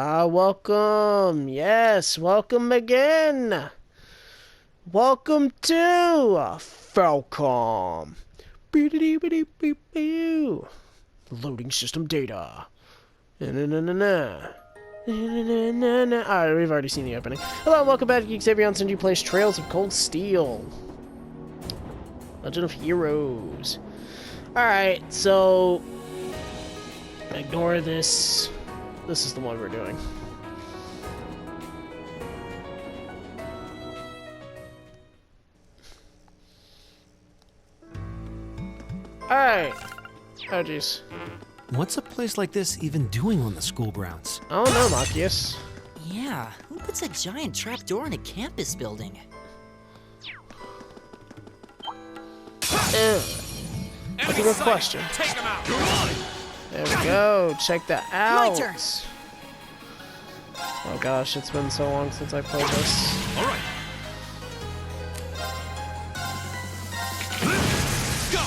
Welcome. Yes, welcome again. Welcome to Falcom. Loading system data. Alright, we've already seen the opening. Hello, and welcome back to exavion-senju plays Trails of Cold Steel. Legend of Heroes. Alright, so ignore this. This is the one we're doing. Alright. Oh, jeez. What's a place like this even doing on the school grounds? I don't know, Machias. Yeah, who puts a giant trapdoor in a campus building? That's a good question. Take him out. There we go. Check that out. My turn. Oh gosh, it's been so long since I played this. All right. Go.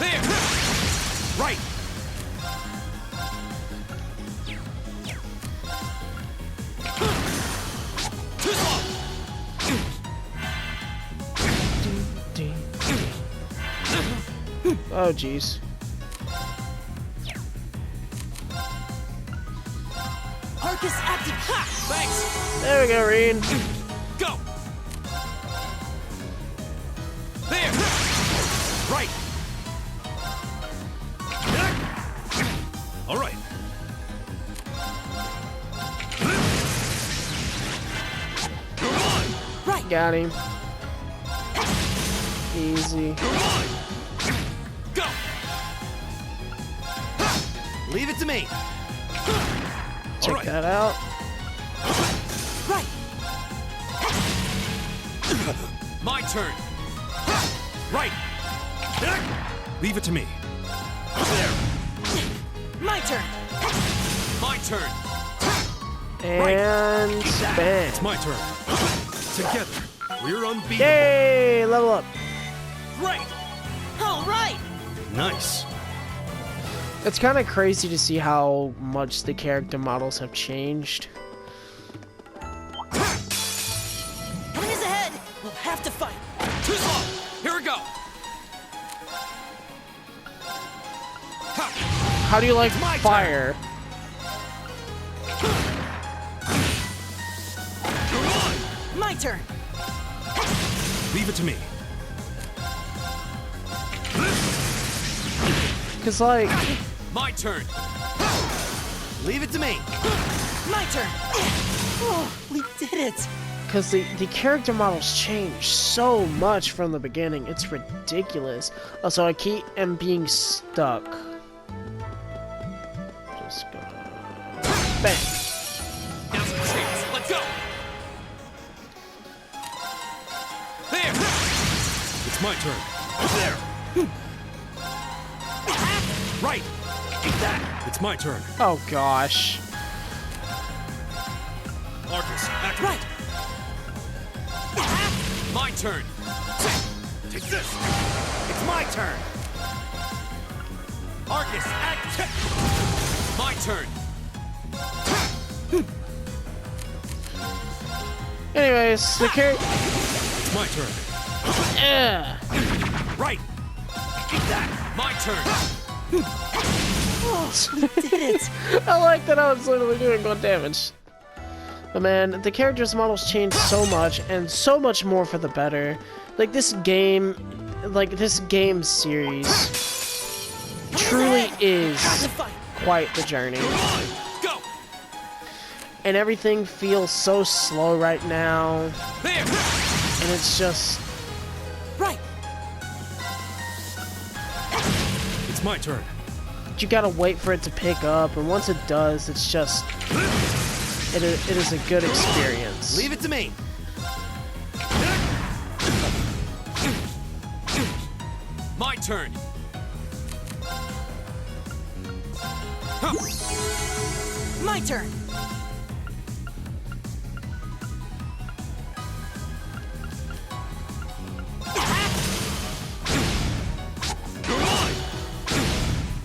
There. Right. Too slow. Oh jeez. Arcus active. Ha! Thanks. There we go, Reen. Go. There. Right. All right. Right. Got him. Easy. Go. Leave it to me. Check right. that out. Right. My turn. Right. Leave it to me. There. My turn. My turn. And bam. It's my turn. Together, we're unbeatable. Yay! Level up. Right. All right. Nice. It's kind of crazy to see how much the character models have changed. Enemies ahead. We'll have to fight. Too slow. Here we go. Ha. How do you like My fire? My turn. Leave it to me. Because, like, My turn. Leave it to me. My turn. Oh, we did it. because the character models change so much from the beginning. It's ridiculous. Also, I keep being stuck. Just go. Bang. Now's the chance. Let's go. There. It's my turn. There. Right. Eat that. It's my turn. Oh gosh. Arcus, activate. Right. My turn. Take this. It's my turn. Arcus, act. My turn. Anyways, the character. It's my turn. Right. Eat that. My turn. Oh, we did it. I like that I was literally doing good damage. But man, the characters' models change so much, and so much more for the better. Like this game series truly is Have to fight. quite the journey. Go. And everything feels so slow right now, There. and it's just... Right. It's my turn. you gotta wait for it to pick up, and once it does, it's just... It is a good experience. Leave it to me. My turn. My turn.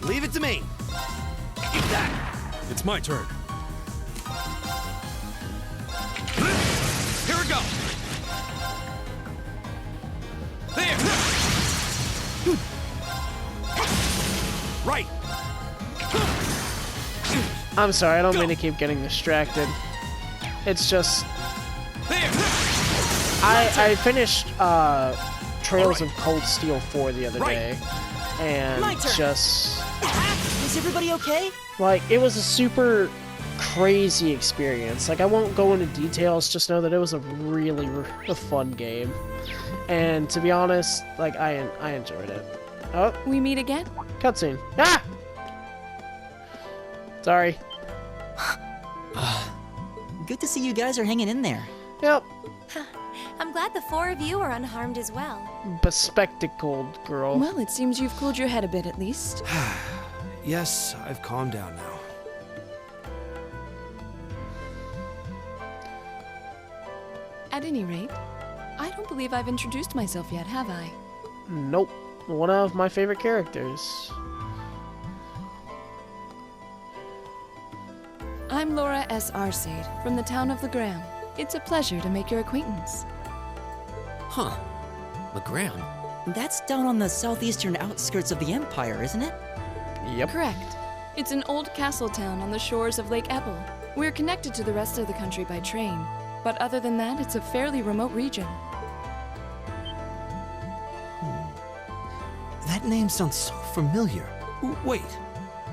Leave it to me. Eat that. It's my turn. Here we go. There. Right. I'm sorry, I don't mean to keep getting distracted. It's just There. I finished Trails of Cold Steel 4 the other day, and My turn. just Is everybody okay? like it was a super crazy experience. Like I won't go into details, just know that it was a really a fun game. And to be honest, like I enjoyed it. Oh, We meet again? cutscene. Ah! Sorry. Good to see you guys are hanging in there. Yep. I'm glad the four of you are unharmed as well. Bespectacled girl. Well, it seems you've cooled your head a bit at least. Yes, I've calmed down now. At any rate, I don't believe I've introduced myself yet, have I? Nope. One of my favorite characters. I'm Laura S. Arcade, from the town of Legram. It's a pleasure to make your acquaintance. Huh. Legram? That's down on the southeastern outskirts of the Empire, isn't it? Yep. Correct. It's an old castle town on the shores of Lake Ebble. We're connected to the rest of the country by train, but other than that, it's a fairly remote region. That name sounds so familiar. Wait,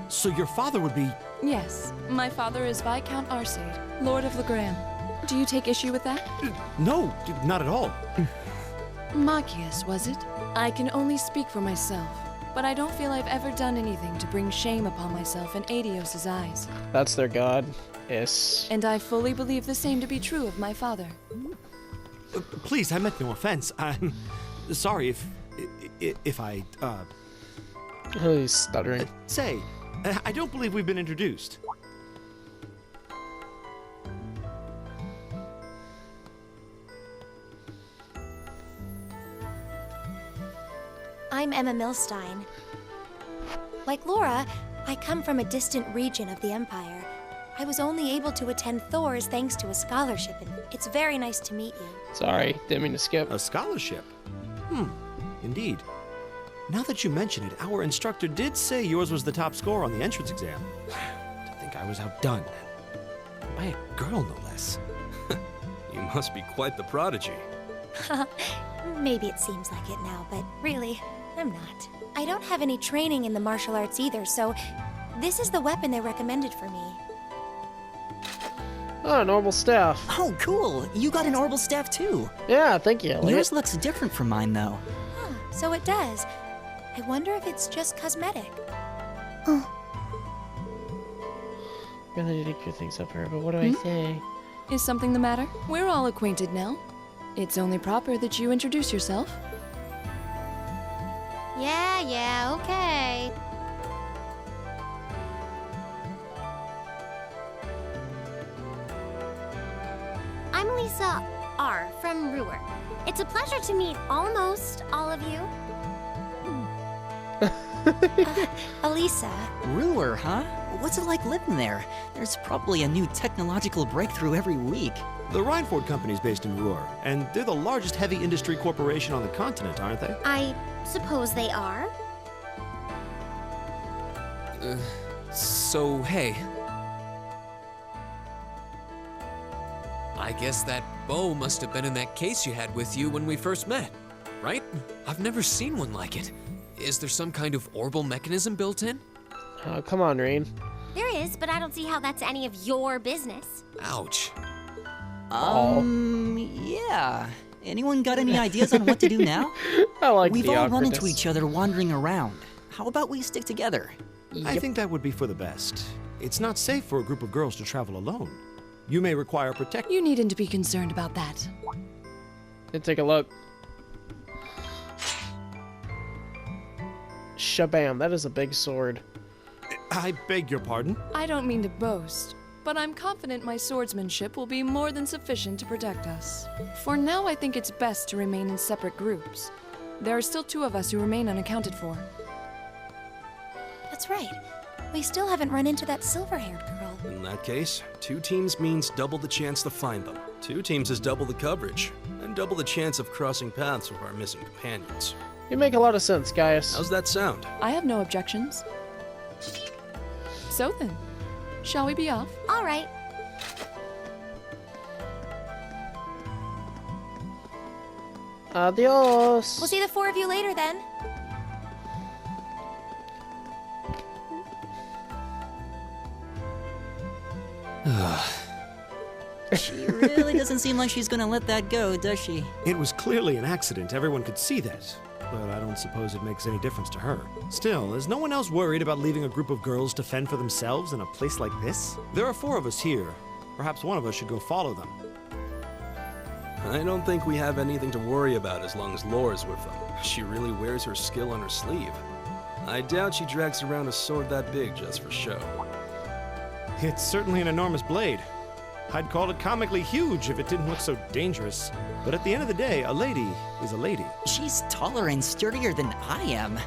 so your father would be... Yes, my father is Viscount Arcade, Lord of Legram. Do you take issue with that? No, not at all. Machias, was it? I can only speak for myself, but I don't feel I've ever done anything to bring shame upon myself in Adios's eyes. That's their god. Yes. And I fully believe the same to be true of my father. Please, I meant no offense. I'm sorry if I, Oh, he's stuttering. say, I don't believe we've been introduced. I'm Emma Milstein. Like Laura, I come from a distant region of the Empire. I was only able to attend Thor's thanks to a scholarship, and it's very nice to meet you. Sorry, didn't mean to skip. A scholarship? Indeed. Now that you mention it, our instructor did say yours was the top score on the entrance exam. To think I was outdone. By a girl, no less. You must be quite the prodigy. Maybe it seems like it now, but really, I'm not. I don't have any training in the martial arts either, so this is the weapon they recommended for me. Oh, normal staff. Oh, cool. You got an orbital staff too. Yeah, thank you, Elliot. Yours looks different from mine, though. Huh, so it does. I wonder if it's just cosmetic. Really need to clear things up here, but what do I say? Is something the matter? We're all acquainted now. It's only proper that you introduce yourself. Yeah, okay. I'm Lisa R. from Ruhr. It's a pleasure to meet almost all of you. Elisa. Ruhr, huh? What's it like living there? There's probably a new technological breakthrough every week. The Reinford Company's based in Ruhr, and they're the largest heavy industry corporation on the continent, aren't they? I suppose they are. So, hey. I guess that bow must have been in that case you had with you when we first met, right? I've never seen one like it. Is there some kind of orbital mechanism built in? Oh, come on, Rain. There is, but I don't see how that's any of your business. Ouch. Yeah. Anyone got any ideas on what to do now? I like We've the all run into awkwardness. each other wandering around. How about we stick together? I think that would be for the best. It's not safe for a group of girls to travel alone. You may require protection. You needn't to be concerned about that. Let's take a look. Shabam, that is a big sword. I beg your pardon? I don't mean to boast, but I'm confident my swordsmanship will be more than sufficient to protect us. For now, I think it's best to remain in separate groups. There are still 2 of us who remain unaccounted for. That's right. We still haven't run into that silver-haired girl. In that case, 2 teams means double the chance to find them. 2 teams is double the coverage, and double the chance of crossing paths with our missing companions. You make a lot of sense, Gaius. How's that sound? I have no objections. So then, shall we be off? All right. Adios. We'll see the 4 of you later then. She really doesn't seem like she's gonna let that go, does she? It was clearly an accident, everyone could see that. But I don't suppose it makes any difference to her. Still, is no one else worried about leaving a group of girls to fend for themselves in a place like this? There are 4 of us here. Perhaps one of us should go follow them. I don't think we have anything to worry about as long as Laura's with them. She really wears her skill on her sleeve. I doubt she drags around a sword that big just for show. It's certainly an enormous blade. I'd call it comically huge if it didn't look so dangerous. But at the end of the day, a lady is a lady. She's taller and sturdier than I am.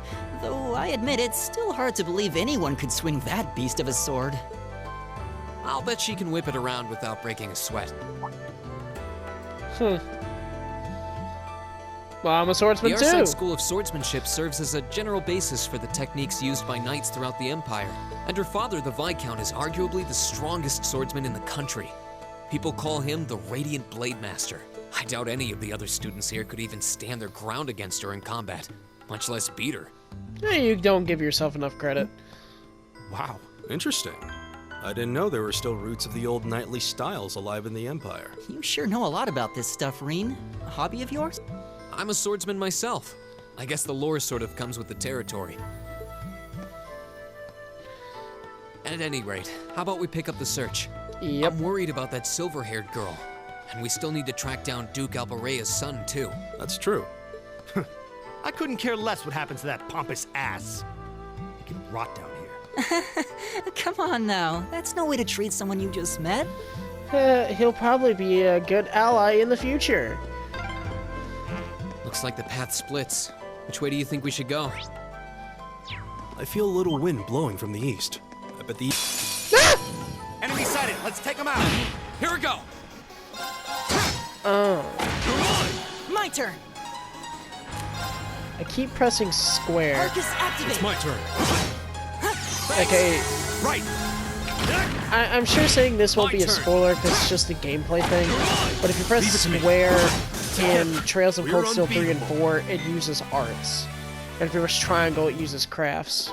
Though I admit it's still hard to believe anyone could swing that beast of a sword. I'll bet she can whip it around without breaking a sweat. Well, I'm a swordsman The too. Arsine School of Swordsmanship serves as a general basis for the techniques used by knights throughout the Empire. And her father, the Viscount, is arguably the strongest swordsman in the country. People call him the Radiant Blade Master. I doubt any of the other students here could even stand their ground against her in combat, much less beat her. You don't give yourself enough credit. Wow, interesting. I didn't know there were still roots of the old knightly styles alive in the Empire. You sure know a lot about this stuff, Reen. A hobby of yours? I'm a swordsman myself. I guess the lore sort of comes with the territory. At any rate, how about we pick up the search? Yep. I'm worried about that silver-haired girl. And we still need to track down Duke Albarea's son, too. That's true. I couldn't care less what happens to that pompous ass. He can rot down here. Come on now. That's no way to treat someone you just met. He'll probably be a good ally in the future. Looks like the path splits. Which way do you think we should go? I feel a little wind blowing from the east. I bet the... Enemy sighted. Let's take them out. Here we go! My turn. I keep pressing square. Arcus activate. It's my turn. Okay, Right. I'm sure saying this won't My be a turn. spoiler because it's just a gameplay thing. But if you press square in Trails of Cold We're Steel 3 and unbeatable. 4, it uses arts. And if you press triangle, it uses crafts.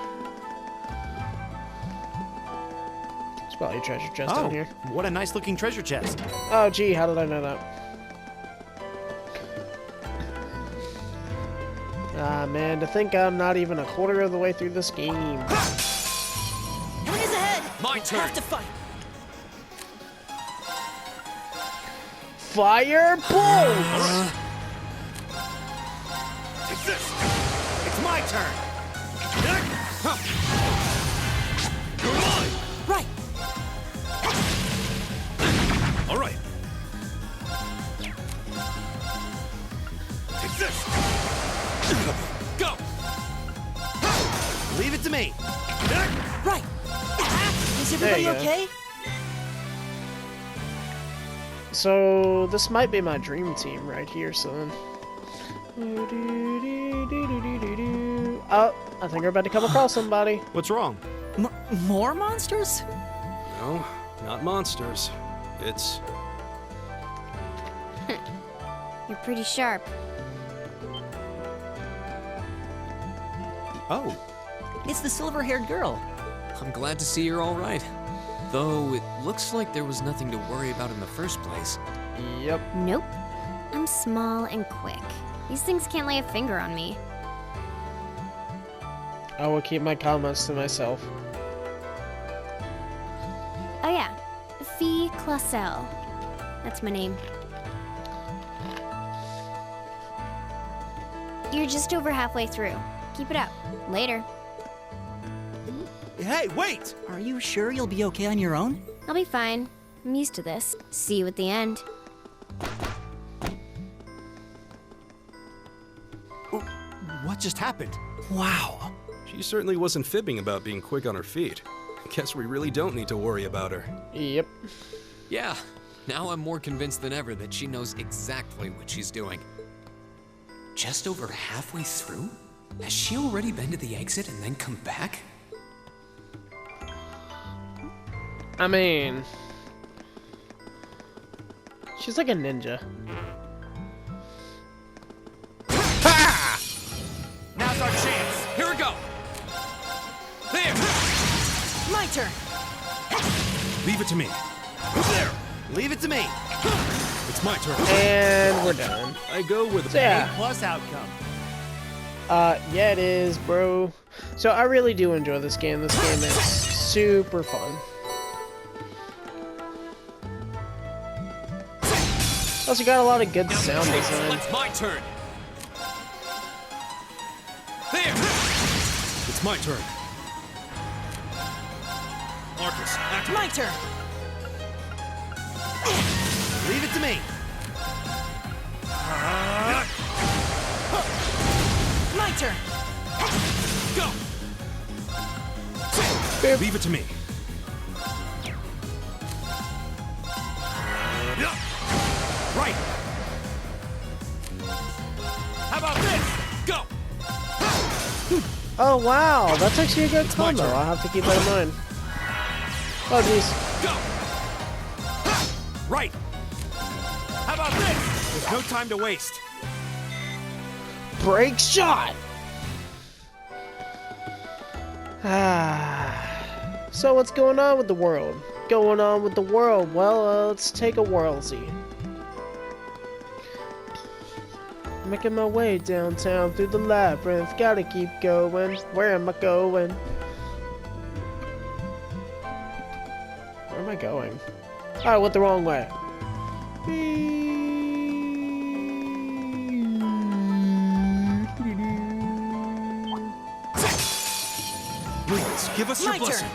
There's probably a treasure chest down here. What a nice looking treasure chest. Oh, gee, how did I know that? Ah, man, to think I'm not even a quarter of the way through this game. Enemies ahead. My turn. Have to fight. Fire bolts! Take this. It's my turn. Right. All right. Take this. Go. Leave it to me. Right. Is There everybody you go. okay? So, this might be my dream team right here, son. Oh, I think we're about to come across somebody. What's wrong? More monsters? No, not monsters. It's... You're pretty sharp. Oh, It's the silver-haired girl. I'm glad to see you're all right. Though it looks like there was nothing to worry about in the first place. Yep. Nope. I'm small and quick. These things can't lay a finger on me. I will keep my comments to myself. Oh yeah, Fee Clausel. That's my name. You're just over halfway through. Keep it up. Later. Hey, wait! Are you sure you'll be okay on your own? I'll be fine. I'm used to this. See you at the end. What just happened? Wow. she certainly wasn't fibbing about being quick on her feet. Guess we really don't need to worry about her. Yep. Yeah, now I'm more convinced than ever that she knows exactly what she's doing. Just over halfway through? Has she already been to the exit and then come back? I mean, she's like a ninja. Ha! Now's our chance. Here we go! There! My turn! Leave it to me. There. Leave it to me. It's my turn. And we're done. I go with So yeah. Plus outcome. Yeah, it is, bro. So I really do enjoy this game. This game is super fun. Also got a lot of good sound design. It's my turn! There! It's my turn. Marcus, act. My turn! Leave it to me. My turn! Go! Leave it to me. Right. How about this? Go! Oh wow, that's actually a good my combo. turn. I'll have to keep that in mind. Oh jeez. Go! Right. How about this? There's no time to waste. Break shot! Ah. So what's going on with the world? Going on with the world? Well, let's take a whirlsy. Making my way downtown through the labyrinth. Gotta keep going. Where am I going? Where am I going? Oh, I went the wrong way. Please, give us your My turn. blessing.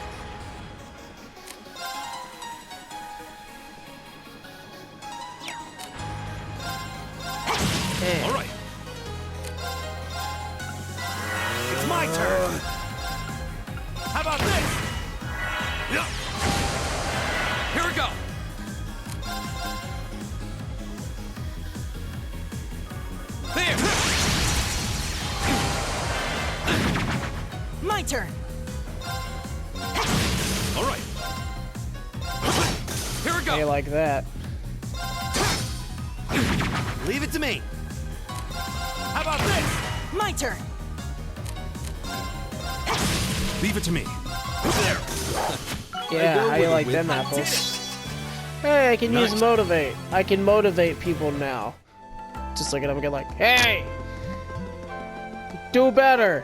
All right. It's my turn. How about this? Yeah. Here we go! There! My turn! All right. Here we go! Hey, like that. Leave it to me. How about this? My turn! Leave it to me. There. Yeah, how you with like it. them I apples? Hey, I can use Nice. motivate. I can motivate people now. Just look at them and get like, hey! Do better!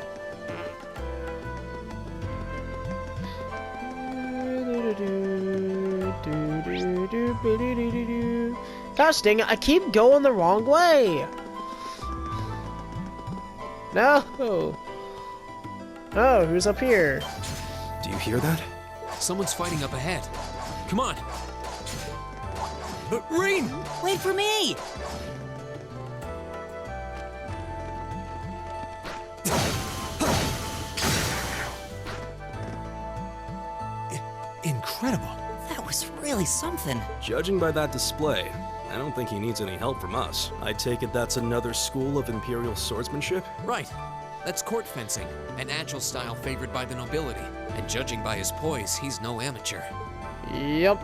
Gosh dang it, I keep going the wrong way! No! Oh, who's up here? Do you hear that? Someone's fighting up ahead. Come on! Rain! Wait for me! Incredible. That was really something. Judging by that display, I don't think he needs any help from us. I take it that's another school of Imperial swordsmanship? Right. That's court fencing, an agile style favored by the nobility. And judging by his poise, he's no amateur. Yep.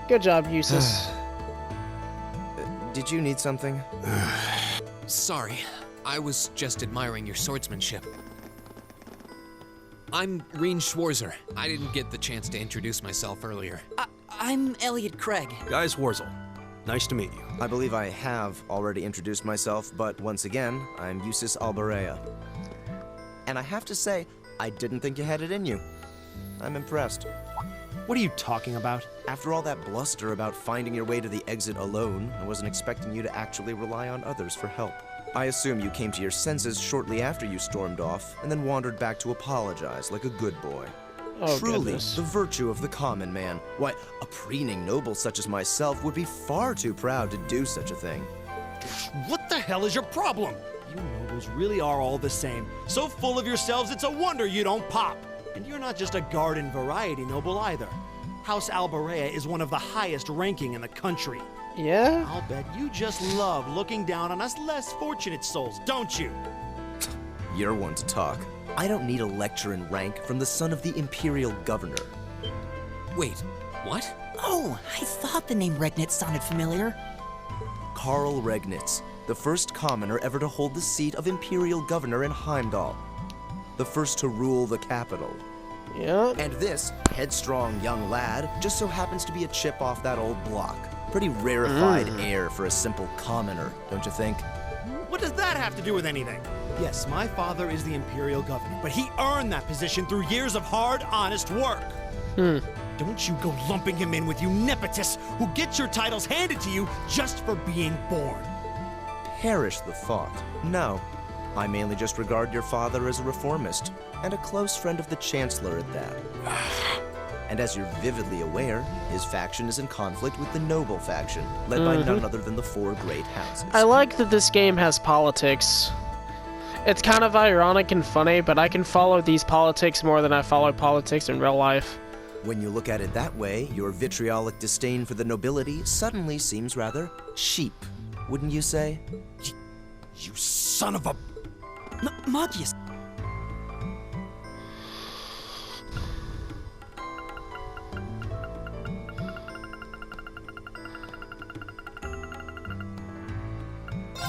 Good job, Eustace. Did you need something? Sorry, I was just admiring your swordsmanship. I'm Reen Schwarzer. I didn't get the chance to introduce myself earlier. I'm Elliot Craig. Guys Warzel, nice to meet you. I believe I have already introduced myself, but once again, I'm Eustace Alberea. And I have to say, I didn't think you had it in you. I'm impressed. What are you talking about? After all that bluster about finding your way to the exit alone, I wasn't expecting you to actually rely on others for help. I assume you came to your senses shortly after you stormed off, and then wandered back to apologize like a good boy. Oh, Truly, goodness. the virtue of the common man. Why, a preening noble such as myself would be far too proud to do such a thing. What the hell is your problem? You noble nobles really are all the same. So full of yourselves, it's a wonder you don't pop. And you're not just a garden variety noble either. House Alberea is one of the highest ranking in the country. Yeah? I'll bet you just love looking down on us less fortunate souls, don't you? You're one to talk. I don't need a lecture in rank from the son of the Imperial Governor. Wait, what? Oh, I thought the name Regnitz sounded familiar. Karl Regnitz, the first commoner ever to hold the seat of Imperial Governor in Heimdall. The first to rule the capital. Yeah. And this headstrong young lad just so happens to be a chip off that old block. Pretty rarefied air for a simple commoner, don't you think? What does that have to do with anything? Yes, my father is the Imperial Governor, but he earned that position through years of hard, honest work. Don't you go lumping him in with you nepotists who get your titles handed to you just for being born. Perish the thought. No, I mainly just regard your father as a reformist, and a close friend of the Chancellor at that. And as you're vividly aware, his faction is in conflict with the noble faction, led by none other than the four great houses. I like that this game has politics. It's kind of ironic and funny, but I can follow these politics more than I follow politics in real life. When you look at it that way, your vitriolic disdain for the nobility suddenly seems rather cheap, wouldn't you say? You son of a... Magius!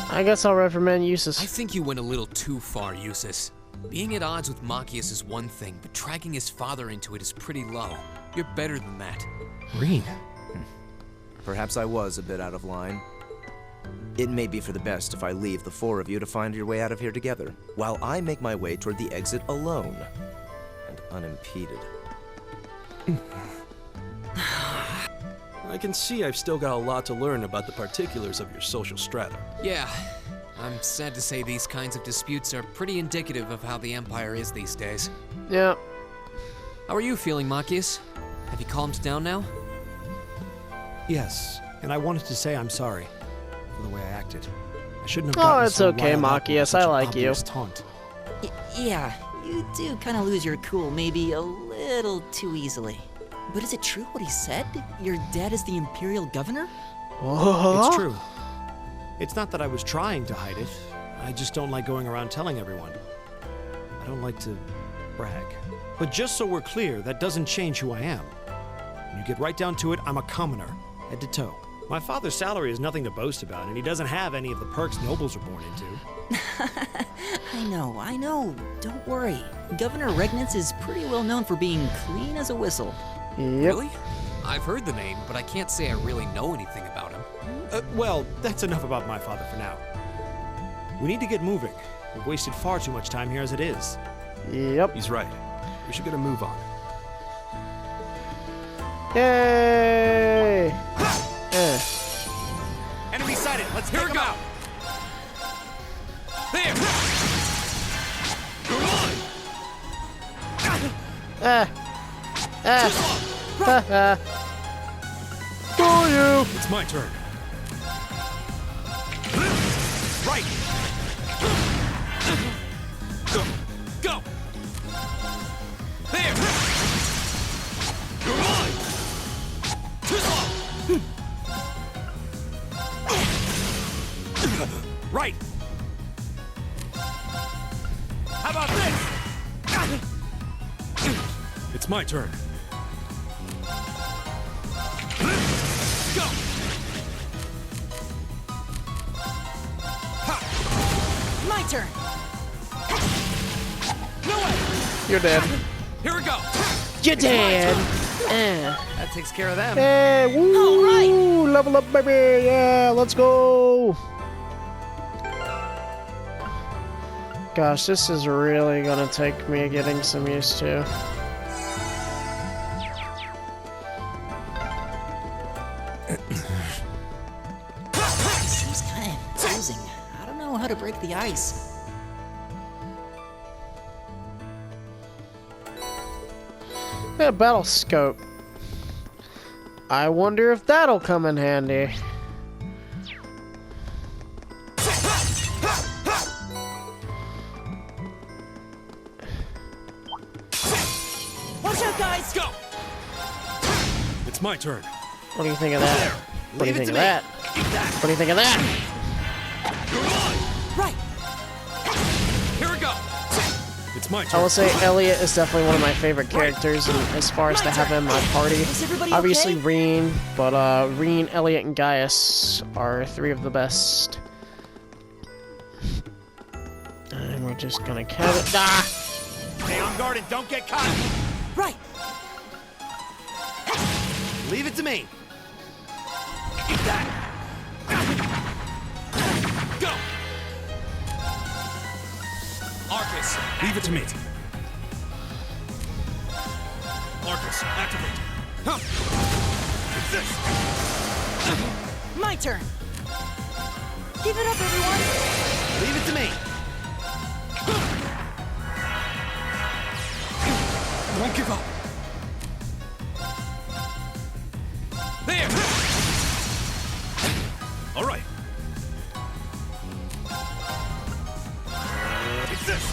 I guess I'll recommend Eustace. I think you went a little too far, Eustace. Being at odds with Machias is one thing, but dragging his father into it is pretty low. You're better than that. Reen. Perhaps I was a bit out of line. It may be for the best if I leave the four of you to find your way out of here together, while I make my way toward the exit alone and unimpeded. I can see I've still got a lot to learn about the particulars of your social strata. Yeah, I'm sad to say these kinds of disputes are pretty indicative of how the Empire is these days. Yeah. How are you feeling, Machias? Have you calmed down now? Yes, and I wanted to say I'm sorry for the way I acted. I shouldn't have gotten Oh, it's so okay, riled up with Machias. such I an like you. obvious taunt. Yeah, you do kind of lose your cool maybe a little too easily. But is it true what he said? Your dad is the Imperial Governor? It's true. It's not that I was trying to hide it. I just don't like going around telling everyone. I don't like to brag. But just so we're clear, that doesn't change who I am. When you get right down to it, I'm a commoner, head to toe. My father's salary is nothing to boast about, and he doesn't have any of the perks nobles are born into. I know. Don't worry. Governor Regnitz is pretty well known for being clean as a whistle. Yep. Really? I've heard the name, but I can't say I really know anything about him. Well, that's enough about my father for now. We need to get moving. We've wasted far too much time here as it is. Yep. He's right. We should get a move on. Yay! Enemy sighted. Let's Here take we him go. out. There! Do you? It's my turn. Right. Go! Go! There! Right. How about this? It's my turn. Go! My turn! No way. You're dead. Here we go! You're dead. That takes care of them. Hey, woo! All right. Level up, baby! Yeah, let's go! Gosh, this is really gonna take me getting some used to. Seems kind of imposing. I don't know how to break the ice. Yeah, battle scope. I wonder if that'll come in handy. Watch out, guys! Go! It's my turn. What do you think of that? What do you Leave it think to of me. that? What do you think of that? Right. Here we go. It's my I turn. will say Elliot is definitely one of my favorite characters, and as far as to have him in my party. Is everybody Obviously okay? Reen, but Reen, Elliot, and Gaius are three of the best. And we're just gonna count it. Ah! Stay on guard and don't get caught. Right. Leave it to me. Go! Arcus, leave it to me. Arcus, activate. Huh. It's this. My turn. Give it up, everyone. Leave it to me. Don't give up. There! All right. It's this.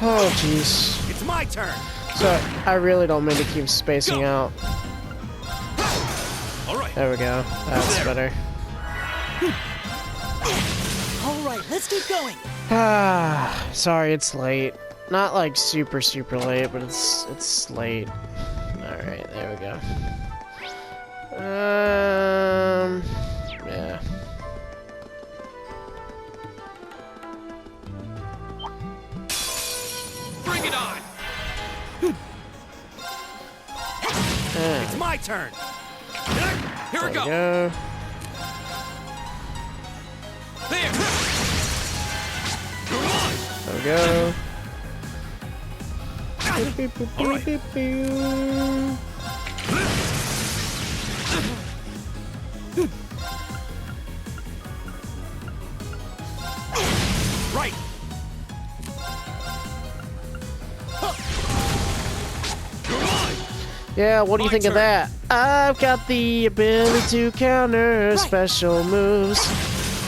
Oh, jeez. It's my turn. So, I really don't mean to keep spacing out. All right. There we go. That's better. All right, let's keep going. Ah, sorry it's late. Not like super late, but it's late. Alright, there we go. Yeah. Bring it on. It's my turn. Here we There we go. go. There. There we go. All right. Right. Yeah, what do you My think of turn. that? I've got the ability to counter special moves.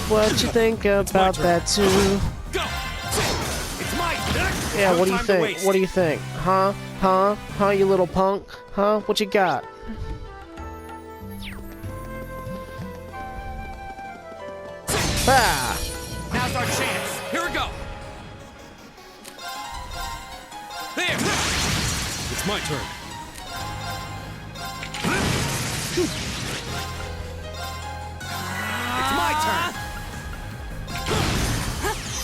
What you think about turn. that too? Go. It's my turn. Yeah, No what do you time to think? waste. What do you think? Huh? Huh? Huh, you little punk? Huh? What you got? Ah! Now's our chance. Here we go. There. It's my turn. It's my turn.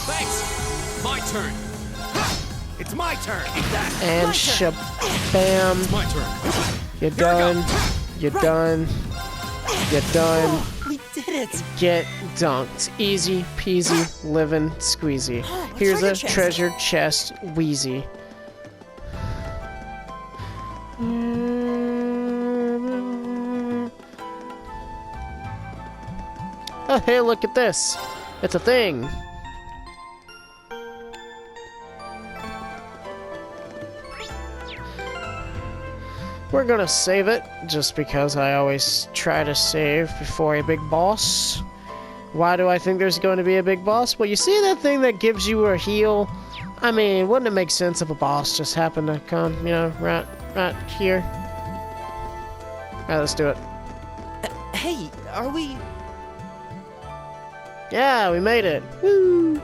Thanks. My turn. It's my turn. Eat that. And shabam. My turn. You're done. You're done. You're done. We did it. Get dunked. Easy peasy, living squeezy. Here's a treasure chest, wheezy. Oh, hey, look at this. It's a thing. We're gonna save it, just because I always try to save before a big boss. Why do I think there's going to be a big boss? Well, you see that thing that gives you a heal? I mean, wouldn't it make sense if a boss just happened to come, you know, right here? Alright, let's do it. Hey, are we... Yeah, we made it. Woo!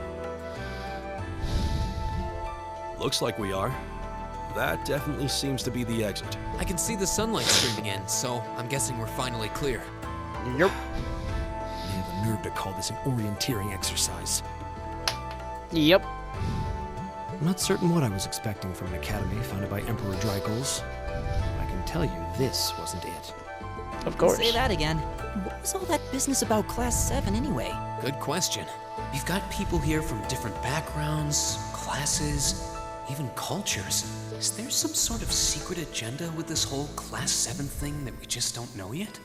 Looks like we are. That definitely seems to be the exit. I can see the sunlight streaming in, so I'm guessing we're finally clear. Yep. They have the nerve to call this an orienteering exercise. Yep. I'm not certain what I was expecting from an academy founded by Emperor Drykles. I can tell you this wasn't it. Of course. Say that again. What was all that business about Class 7 anyway? Good question. We've got people here from different backgrounds, classes, even cultures. Is there some sort of secret agenda with this whole Class 7 thing that we just don't know yet?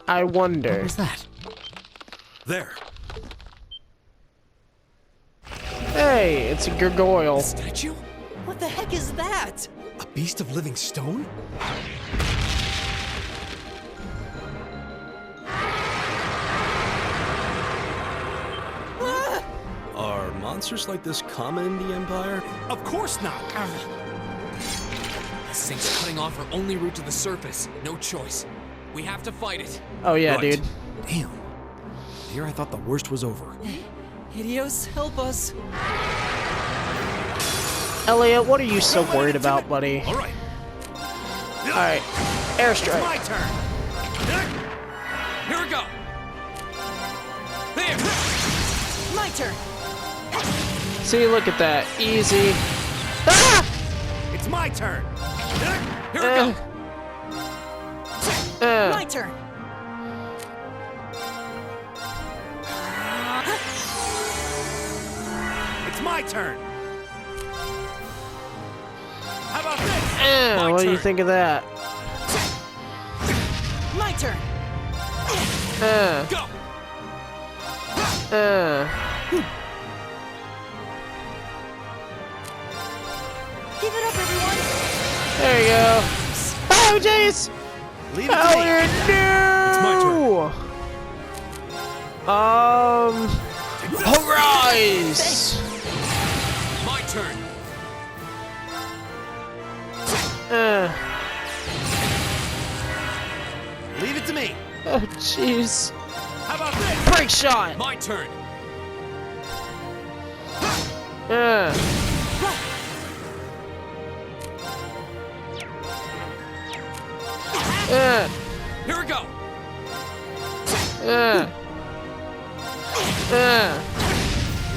I wonder. What was that? There. Hey, it's a gargoyle. Statue? What the heck is that? A beast of living stone? monsters like this common in the Empire? Of course not! This thing's cutting off our only route to the surface. No choice. We have to fight it. Oh yeah, Right. dude. Damn. Here I thought the worst was over. Hideos, help us. Elliot, what are you so worried about, buddy? All right. Alright, My airstrike. turn. Here we go. There. My turn. See, look at that. Easy. Ah! It's my turn. Here we go. My turn. It's my turn. How about this? What do you turn. think of that? My turn. Go. Give it up, everyone. There you go. Oh, jeez! Leave it to me. Elliot, no! Horizon! My turn. Leave it to me. Oh, jeez. How about this? Break shot! My turn. Here we go.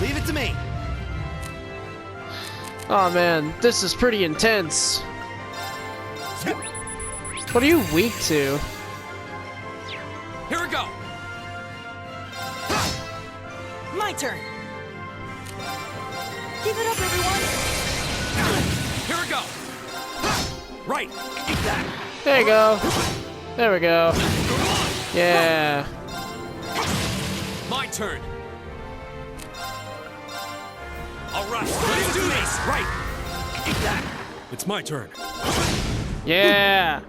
Leave it to me. Oh man, this is pretty intense. What are you weak to? Here we go. My turn. Give it up, everyone. Here we go. Right. Eat that. There you go. There we go. Yeah. My turn. All right. Let's do this. Right. Eat that. It's my turn. Yeah.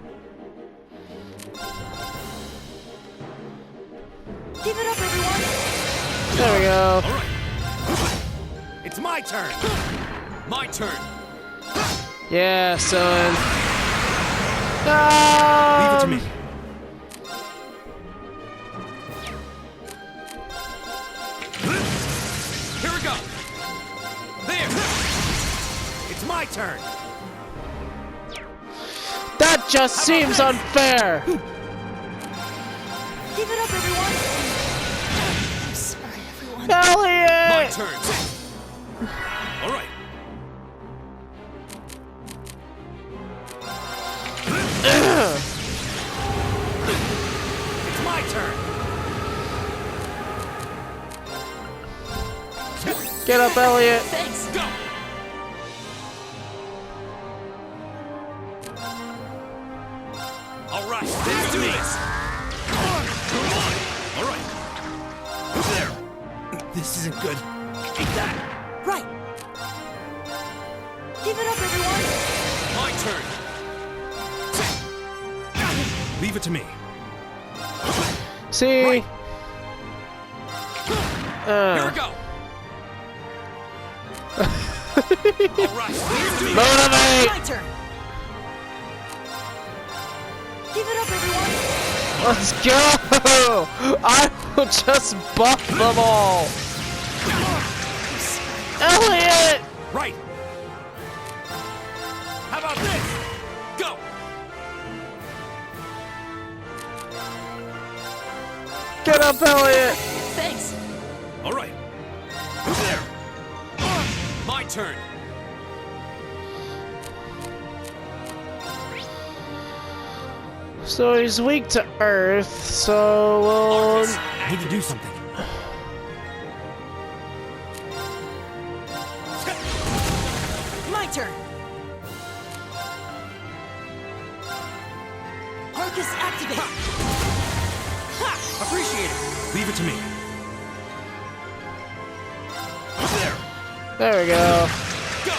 Give it up, everyone. There we go. All right. It's my turn. My turn. Yeah, son. Leave it to me. Here we go. There. It's my turn. That just seems unfair. Give it up, everyone. I'm sorry, everyone. My Elliot! turn. All right. It's my turn. Get up, Elliot. Thanks. Go. All right. Let's do this. All right. There. This isn't good. Eat that. Right. Give it up, everyone. My turn. Leave it to me. See? Here we go. All right. Let's do this. Motivate! My turn. Give it up, everyone. Let's go! I will just buff them all! Elliot! Right. How about this? Go. Get up, Elliot! Thanks. All right. There. My turn. So he's weak to Earth, so we'll... Arcus, I need to do something. My turn. Arcus activate. Appreciate it. Leave it to me. There. There we go. Go.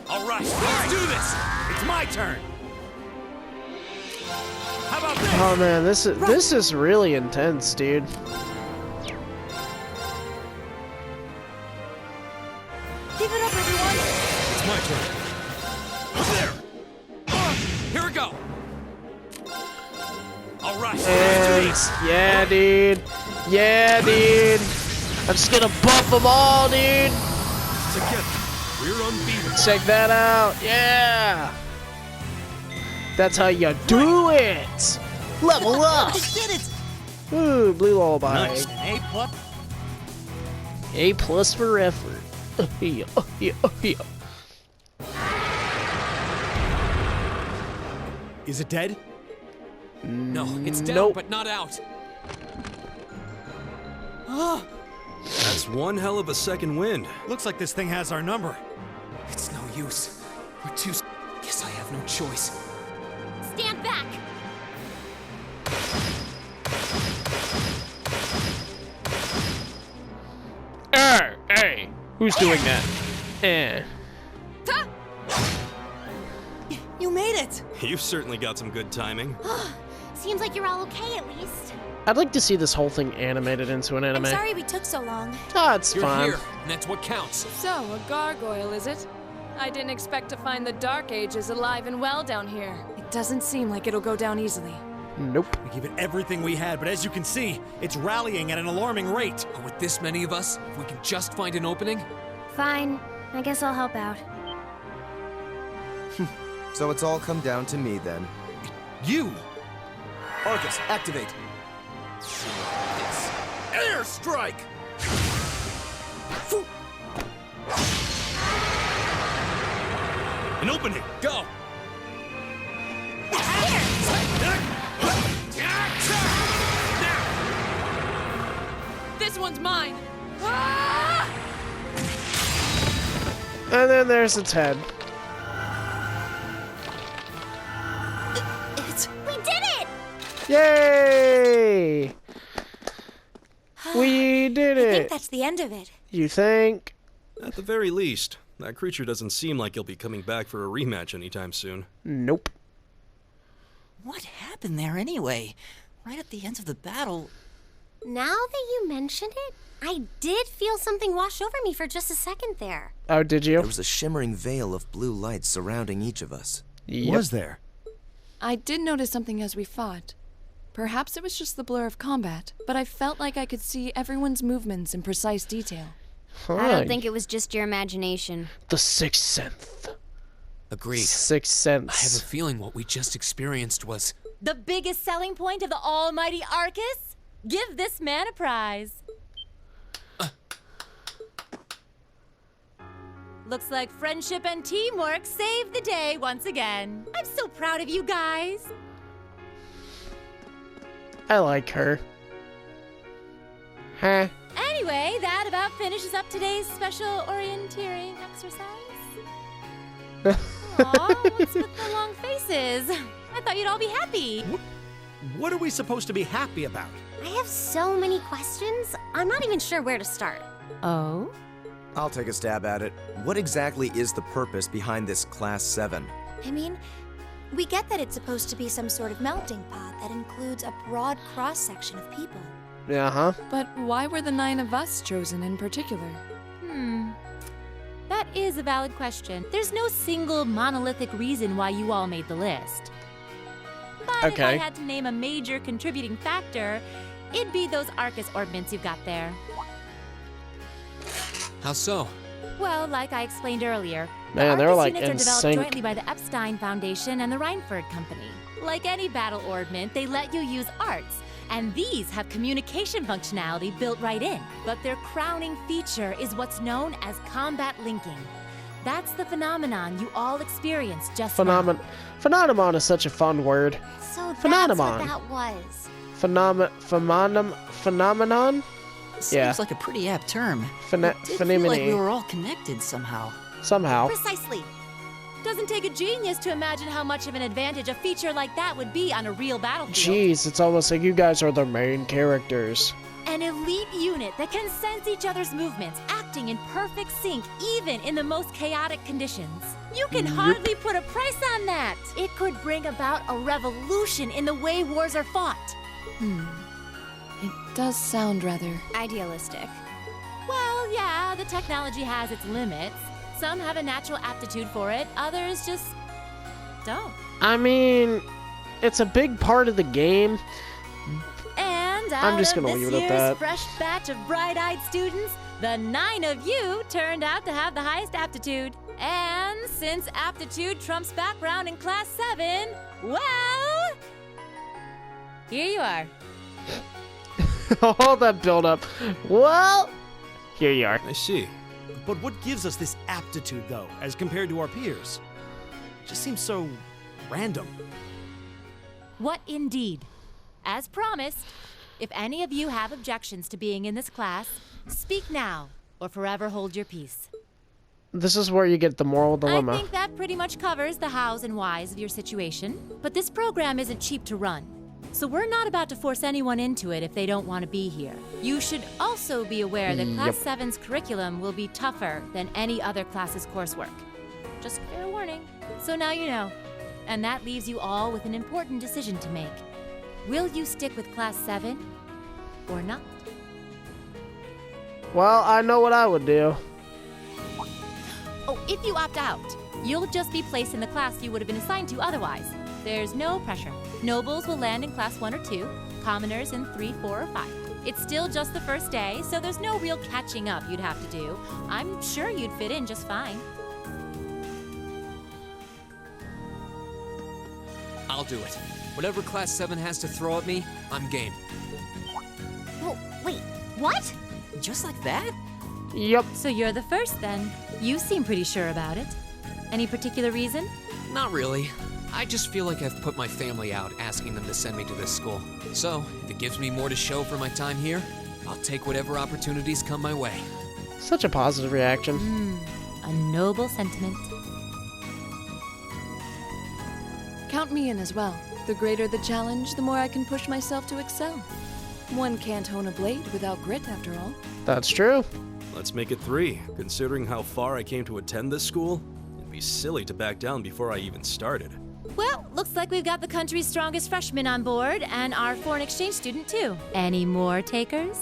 All right. Let's do this. It's my turn. How about this? Oh man, this is really intense, dude. Give it up, everyone! It's my turn. There! Here we go! Alright, And yeah, dude. Yeah, dude. I'm just gonna buff them all, dude. Together, we're unbeatable. Check that out. Yeah. That's how you do it. Level up. I did it! Ooh, blue lullaby. Nice. A+ for effort. Yeah. Is it dead? No, it's down, Nope. but not out. That's one hell of a second wind. Looks like this thing has our number. It's no use. We're too. Guess I have no choice. Stand back! Hey, who's doing that? You made it! You've certainly got some good timing. Seems like you're all okay at least. I'd like to see this whole thing animated into an anime. I'm sorry we took so long. Oh, it's You're fine. here, and that's what counts. So, a gargoyle, is it? I didn't expect to find the Dark Ages alive and well down here. It doesn't seem like it'll go down easily. Nope. We gave it everything we had, but as you can see, it's rallying at an alarming rate. But with this many of us, if we can just find an opening. Fine. I guess I'll help out. So it's all come down to me then. You! Arcus, activate! airstrike! An opening! Go! This one's mine! And then there's its head. We did it! Yay! We did I think it. that's the end of it. You think? At the very least, that creature doesn't seem like he'll be coming back for a rematch anytime soon. Nope. What happened there anyway? Right at the end of the battle. Now that you mention it, I did feel something wash over me for just a second there. Oh, did you? There was a shimmering veil of blue light surrounding each of us. Yep. Was there? I did notice something as we fought. Perhaps it was just the blur of combat, but I felt like I could see everyone's movements in precise detail. I don't think it was just your imagination. The Sixth Sense. Agreed. Sixth I have a Sense. feeling what we just experienced was. The biggest selling point of the almighty Arcus? Give this man a prize. Looks like friendship and teamwork saved the day once again. I'm so proud of you guys. I like her. Huh? Anyway, that about finishes up today's special orienteering exercise. Aw, what's with the long faces? I thought you'd all be happy. What are we supposed to be happy about? I have so many questions, I'm not even sure where to start. Oh? I'll take a stab at it. What exactly is the purpose behind this Class 7? I mean, we get that it's supposed to be some sort of melting pot that includes a broad cross-section of people. Yeah, But why were the 9 of us chosen in particular? That is a valid question. There's no single monolithic reason why you all made the list. But if I Okay. had to name a major contributing factor, it'd be those Arcus orbments you've got there. How so? Well, like I explained earlier, Man, the they're, Arcus like, units are in developed sync. jointly by the Epstein Foundation and the Reinford Company. Like any battle orbment, they let you use arts, and these have communication functionality built right in. But their crowning feature is what's known as combat linking. That's the phenomenon you all experienced just now. Phenomenon is such a fun word. So that's Phenomenon. what that was. Phenomenon? Seems Yeah. like a pretty apt term. Phene- It did feel like we phenomenon. were all connected somehow. Somehow. Precisely. Doesn't take a genius to imagine how much of an advantage a feature like that would be on a real battlefield. Jeez, it's almost like you guys are the main characters. An elite unit that can sense each other's movements, acting in perfect sync even in the most chaotic conditions. You can hardly put a price on that. can't. It could bring about a revolution in the way wars are fought. It does sound rather Idealistic. Well, yeah, the technology has its limits. Some have a natural aptitude for it, others just don't. I mean, it's a big part of the game. And I'm just out gonna of leave this it at year's that. fresh batch of bright-eyed students, the 9 of you turned out to have the highest aptitude. And since aptitude trumps background in Class 7, well, here you are. All that build up. Well, here you are. I see. But what gives us this aptitude, though, as compared to our peers? It just seems so random. What indeed? As promised, if any of you have objections to being in this class, speak now or forever hold your peace. This is where you get the moral dilemma. I think that pretty much covers the hows and whys of your situation, but this program isn't cheap to run. So we're not about to force anyone into it if they don't want to be here. You should also be aware that Class 7's curriculum will be tougher than any other class's coursework. Just fair warning. So now you know. And that leaves you all with an important decision to make. Will you stick with Class 7 or not? Well, I know what I would do. Oh, if you opt out, you'll just be placed in the class you would have been assigned to otherwise. There's no pressure. Nobles will land in Class 1 or 2, commoners in 3, 4, or 5. It's still just the first day, so there's no real catching up you'd have to do. I'm sure you'd fit in just fine. I'll do it. Whatever Class 7 has to throw at me, I'm game. Oh, wait, what? Just like that? Yep. So you're the first then. You seem pretty sure about it. Any particular reason? Not really. I just feel like I've put my family out asking them to send me to this school. So, if it gives me more to show for my time here, I'll take whatever opportunities come my way. Such a positive reaction. A noble sentiment. Count me in as well. The greater the challenge, the more I can push myself to excel. One can't hone a blade without grit, after all. That's true. Let's make it 3. Considering how far I came to attend this school, it'd be silly to back down before I even started. Well, looks like we've got the country's strongest freshman on board, and our foreign exchange student, too. Any more takers?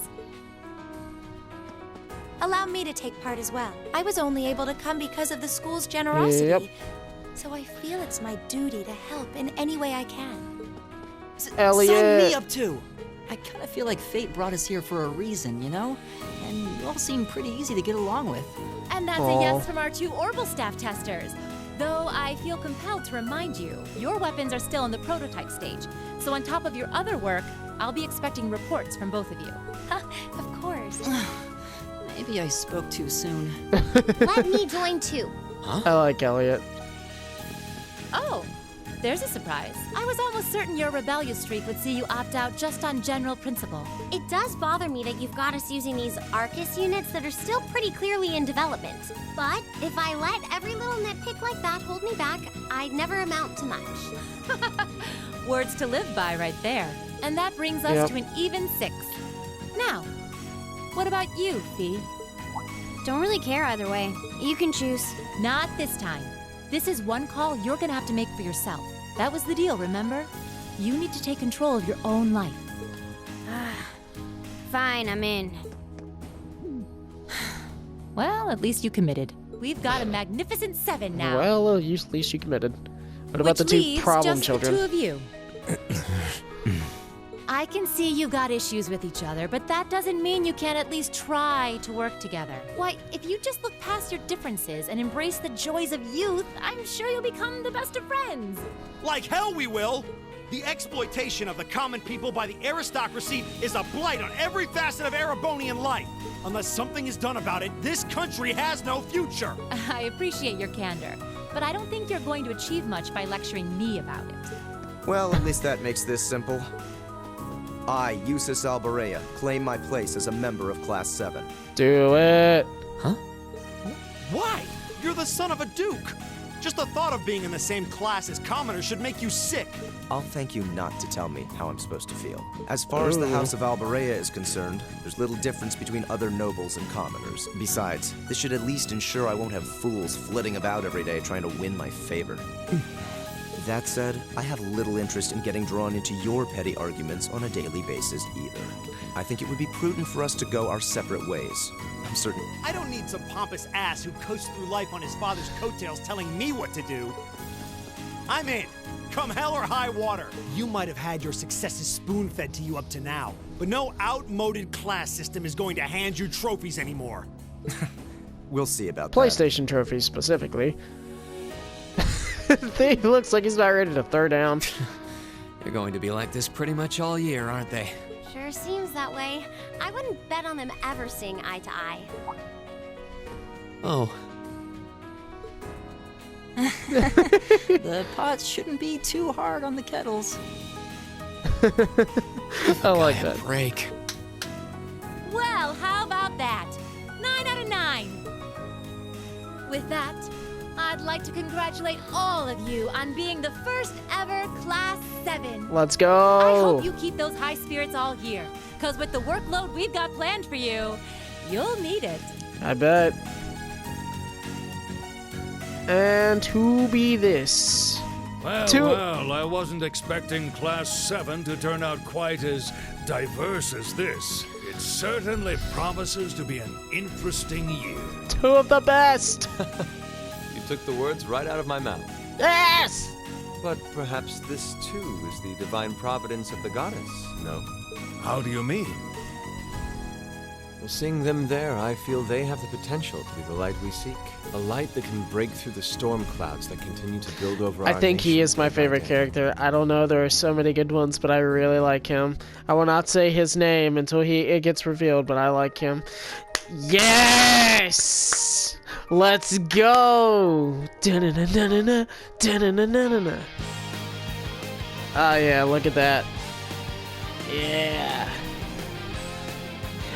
Allow me to take part as well. I was only able to come because of the school's generosity. Yep. So I feel it's my duty to help in any way I can. Elliot. Sign me up too! I kind of feel like fate brought us here for a reason, you know? And you all seem pretty easy to get along with. And that's a yes from our 2 Orbital staff testers. Though I feel compelled to remind you, your weapons are still in the prototype stage. So on top of your other work, I'll be expecting reports from both of you. Of course. Maybe I spoke too soon. Let me join too. I like Elliot. Oh, there's a surprise. I was almost certain your rebellious streak would see you opt out just on general principle. It does bother me that you've got us using these Arcus units that are still pretty clearly in development. But if I let every little nitpick like that hold me back, I'd never amount to much. Words to live by right there. And that brings us to an even 6. Now, what about you, Fee? Don't really care either way. You can choose. Not this time. This is one call you're gonna have to make for yourself. That was the deal, remember? You need to take control of your own life. Fine, I'm in. Well, at least you committed. We've got a magnificent 7 now. Well, at least you committed. What about the 2 problem just children? The 2 of you. I can see you got issues with each other, but that doesn't mean you can't at least try to work together. Why, if you just look past your differences and embrace the joys of youth, I'm sure you'll become the best of friends. Like hell we will! The exploitation of the common people by the aristocracy is a blight on every facet of Erebonian life. Unless something is done about it, this country has no future. I appreciate your candor, but I don't think you're going to achieve much by lecturing me about it. Well, at least that makes this simple. I, Eustace Alborea, claim my place as a member of Class 7. Do it. Huh? Why? You're the son of a duke. Just the thought of being in the same class as commoners should make you sick. I'll thank you not to tell me how I'm supposed to feel. As far as the House of Alborea is concerned, there's little difference between other nobles and commoners. Besides, this should at least ensure I won't have fools flitting about every day trying to win my favor. That said, I have little interest in getting drawn into your petty arguments on a daily basis either. I think it would be prudent for us to go our separate ways. I'm certain. I don't need some pompous ass who coasts through life on his father's coattails telling me what to do. I'm in. Come hell or high water. You might have had your successes spoon-fed to you up to now, but no outmoded class system is going to hand you trophies anymore. We'll see about PlayStation trophies, specifically. He looks like he's not ready to throw down. They're going to be like this pretty much all year, aren't they? Sure seems that way. I wouldn't bet on them ever seeing eye to eye. Oh. The pots shouldn't be too hard on the kettles. I like that. Break. Well, how about that? 9 out of 9. With that, I'd like to congratulate all of you on being the first ever Class 7. Let's I go. hope you keep those high spirits all year, because with the workload we've got planned for you, you'll need it. I bet. And who be this? Well, I wasn't expecting Class 7 to turn out quite as diverse as this. It certainly promises to be an interesting year. 2 of the best. You took the words right out of my mouth. Yes! But perhaps this too is the divine providence of the goddess, no? How do you mean? Well, seeing them there, I feel they have the potential to be the light we seek. A light that can break through the storm clouds that continue to build over I our think he nation is my day by favorite day. character. I don't know, there are so many good ones, but I really like him. I will not say his name until it gets revealed, but I like him. Yes! Let's go! Da-na-na-na-na-na, da-na-na-na-na-na. Oh yeah, look at that. Yeah.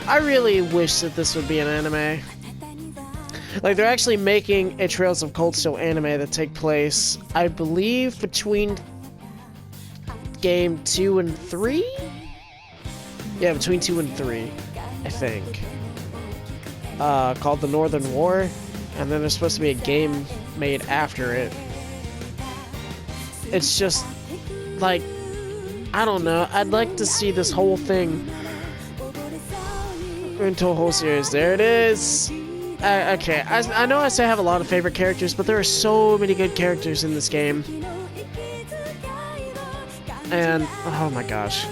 I really wish that this would be an anime. Like, they're actually making a Trails of Cold Steel anime that take place, I believe, between game 2 and 3? Yeah, between 2 and 3, I think. Called The Northern War, and then there's supposed to be a game made after it. It's just, like, I don't know, I'd like to see this whole thing into a whole series. There it is! Okay, I know I say I have a lot of favorite characters, but there are so many good characters in this game. And, oh my gosh.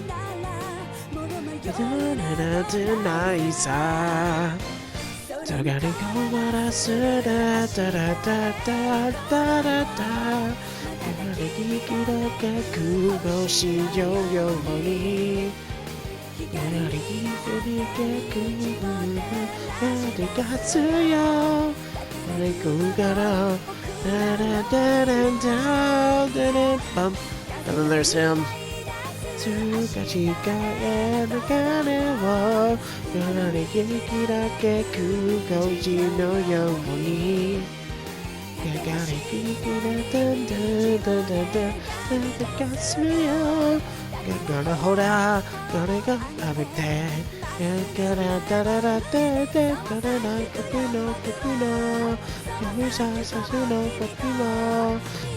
And then there's him. Gonna hold out, gonna go, I'll be there. Gonna da da da da da, gonna not capino,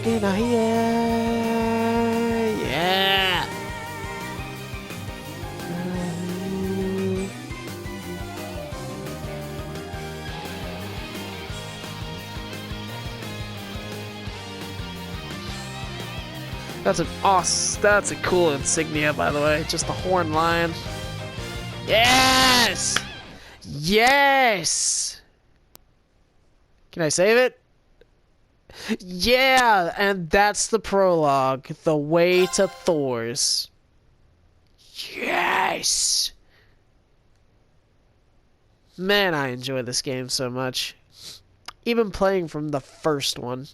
get out here, yeah. That's a cool insignia, by the way. Just the horn lion. Yes! Yes! Can I save it? Yeah, and that's the prologue. The Way to Thor's. Yes! Man, I enjoy this game so much. Even playing from the first one.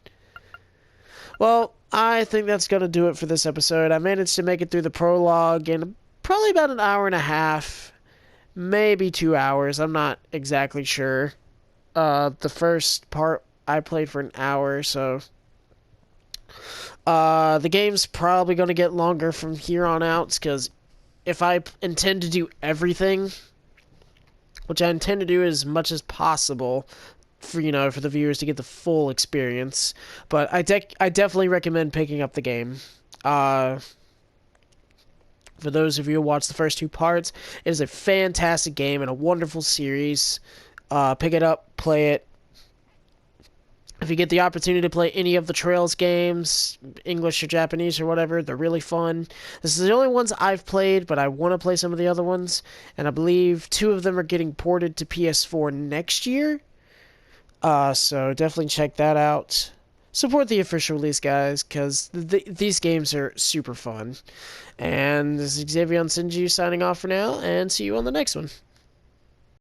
Well, I think that's going to do it for this episode. I managed to make it through the prologue in probably about an hour and a half. Maybe 2 hours. I'm not exactly sure. The first part I played for an hour, so... the game's probably going to get longer from here on out, because if I intend to do everything, which I intend to do as much as possible for for the viewers to get the full experience. But I definitely recommend picking up the game. For those of you who watched the first 2 parts, it is a fantastic game and a wonderful series. Pick it up, play it. If you get the opportunity to play any of the Trails games, English or Japanese or whatever, they're really fun. This is the only ones I've played, but I want to play some of the other ones. And I believe 2 of them are getting ported to PS4 next year. So definitely check that out. Support the official release, guys, because these games are super fun. And this is exavion-senju signing off for now, and see you on the next one.